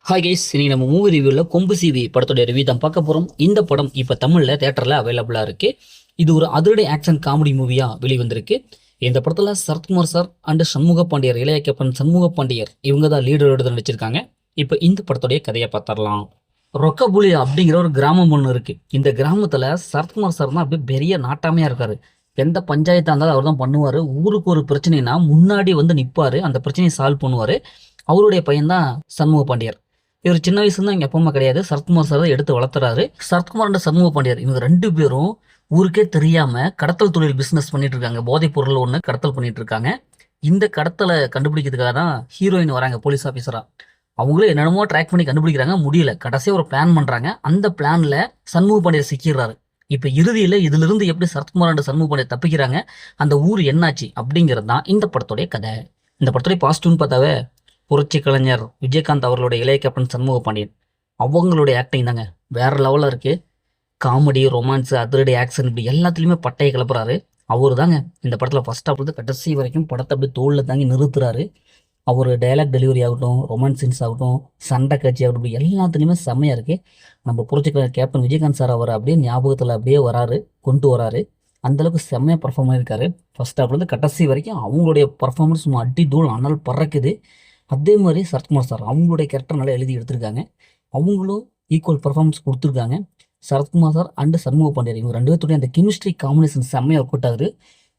Hi guys, இன்னைக்கு நம்ம movie ரிவ்யூவில் கொம்பு சிவி படத்தோட ரிவ்யூ தான் பார்க்க போகிறோம். இந்த படம் இப்போ தமிழில் தேட்டரில் அவைலபிளாக இருக்குது. இது ஒரு அதிரடி ஆக்ஷன் காமெடி மூவியாக வெளிவந்திருக்கு. இந்த படத்தில் சரத்குமார் சார் அண்ட் சண்முக பாண்டியர், இளைய கேப்டன் சண்முக பாண்டியர் இவங்க தான் லீடரோடு நடிச்சிருக்காங்க. இப்போ இந்த படத்துடைய கதையை பார்த்துடலாம். ரொக்கபுலி அப்படிங்கிற ஒரு கிராமம் ஒன்று இருக்குது. இந்த கிராமத்தில் சரத்குமார் சார் தான் அப்படியே பெரிய நாட்டாமையாக இருக்கார். எந்த பஞ்சாயத்தாக இருந்தாலும் அவர் தான் பண்ணுவார். ஊருக்கு ஒரு பிரச்சனைனா முன்னாடி வந்து நிற்பார், அந்த பிரச்சனையை சால்வ் பண்ணுவார். அவருடைய பையன்தான் சண்முக பாண்டியர். இவர் சின்ன வயசுல எங்கள் அப்பா அம்மா கிடையாது, சரத்குமார் சார் தான் எடுத்து வளர்த்துறாரு. சரத்குமார் அண்ட் சண்முக பாண்டியர் இவங்க 2 பேரும் ஊருக்கே தெரியாம கடத்தல் தொழில் பிசினஸ் பண்ணிட்டு இருக்காங்க. போதைப் பொருள் ஒன்று கடத்தல் பண்ணிட்டு இருக்காங்க. இந்த கடத்தலை கண்டுபிடிக்கிறதுக்காக தான் ஹீரோயின் வராங்க போலீஸ் ஆஃபீஸரா. அவங்களும் என்னென்னமோ ட்ராக் பண்ணி கண்டுபிடிக்கிறாங்க, முடியல. கடைசியாக ஒரு பிளான் பண்றாங்க. அந்த பிளான்ல சண்முக பாண்டியர் சிக்கிறாரு. இப்ப இறுதியில இதுல இருந்து எப்படி சரத்குமார் அண்ட் சண்முக பாண்டியர் தப்பிக்கிறாங்க, அந்த ஊர் என்னாச்சு அப்படிங்கிறது தான் இந்த படத்துடைய கதை. இந்த படத்துடைய பாசிட்டிவ்னு பார்த்தாவே புரட்சி கலைஞர் விஜயகாந்த் அவர்களுடைய இளைய கேப்டன் சண்முக பாண்டியன் அவங்களுடைய ஆக்டிங் தாங்க வேற லெவலில் இருக்கு. காமெடி, ரொமான்ஸ், அதிரடி ஆக்ஷன் இப்படி எல்லாத்துலேயுமே பட்டையை கிளப்புறாரு. அவர் தாங்க இந்த படத்தில் ஃபர்ஸ்ட் ஆஃப் கடைசி வரைக்கும் படத்தை அப்படி தோளில் தாங்கி நிறுத்துறாரு. அவர் டைலாக் டெலிவரி ஆகட்டும், ரொமான்ஸ் சீன்ஸ் ஆகட்டும், சண்டை காட்சி ஆகட்டும், இப்படி எல்லாத்துலேயுமே செம்மையாக இருக்குது. நம்ம புரட்சி கலைஞர் கேப்டன் விஜயகாந்த் சார் அவர் அப்படியே ஞாபகத்தில் அப்படியே வராரு, கொண்டு வராரு. அந்தளவுக்கு செம்மையாக பர்ஃபார்ம் பண்ணியிருக்காரு. ஃபர்ஸ்ட் ஆஃப்லேருந்து கடைசி வரைக்கும் அவங்களுடைய பர்ஃபார்மன்ஸ் அடி தூள் அனல் பறக்குது. அதே மாதிரி சரத்குமார் சார் அவங்களுடைய கேரக்டர் நல்லா எழுதி எடுத்திருக்காங்க. அவங்களும் ஈக்குவல் பர்ஃபார்மன்ஸ் கொடுத்துருக்காங்க. சரத்குமார் சார் அண்டு சண்முக பாண்டியர் இவங்க 2 பேர்த்துடைய அந்த கெமிஸ்ட்ரி காம்பினேஷன் செம்மையாக ஒர்க் அவுட் ஆகுது.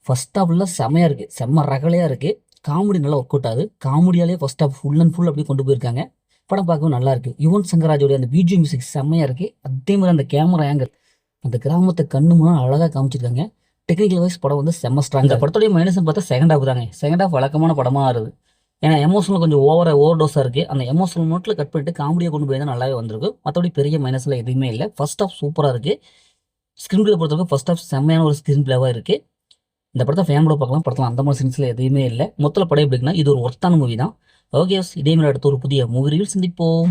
ஃபர்ஸ்ட் ஹாஃப்லாம் செம்மையாக இருக்குது, செம்ம ரகலையாக இருக்குது. காமெடி நல்லா ஒர்க் அவுட் ஆகுது. காமெடியாலே first half full and full அப்படியே கொண்டு போயிருக்காங்க. படம் பார்க்கவும் நல்லா இருக்குது. யுவன் சங்கராஜோடைய அந்த பிஜிஎம் மியூசிக் செம்மையாக இருக்குது. அதே மாதிரி அந்த கேமரா ஆங்கிள், அந்த கிராமத்தை கண்ணு முன்னாடி அழகாக காமிச்சிருக்காங்க. டெக்னிக்கல் வைஸ் படம் வந்து செம்ம ஸ்ட்ராங். இந்த படத்துடைய மைனஸ்ன்னு பார்த்தா செகண்ட் ஹாஃப் தாங்க. செகண்ட் ஹாஃப் வழக்கமான படமாக இருக்குது. ஏன்னா எமோஷனல் கொஞ்சம் ஓவர் டோஸாக இருக்குது. அந்த எமோஷனல் நோட்டில் கட் பண்ணிட்டு காமெடியாக கொண்டு போய் தான் நல்லாவே வந்திருக்கு. மற்றபடி பெரிய மைனஸில் எதுவுமே இல்லை. ஃபர்ஸ்ட் ஹாஃப் சூப்பராக இருக்குது. ஸ்க்ரீன் பிளே பொறுத்தவரைக்கும் ஃபர்ஸ்ட் ஹாஃப் செம்மையான ஒரு ஸ்க்ரீன் பிளேவாக இருக்குது. இந்த படத்தை ஃபேமிலியோட பார்க்கலாம். படத்தில் அந்த மாதிரி சீன்ஸில் எதுவுமே இல்லை. மொத்தத்தில் படம் எப்படின்னா இது ஒரு ஒர்த்தான மூவி தான். ஓகே, இதே மாதிரி அடுத்த ஒரு புதிய மூவி ரிவ்யூ சந்திப்போம்.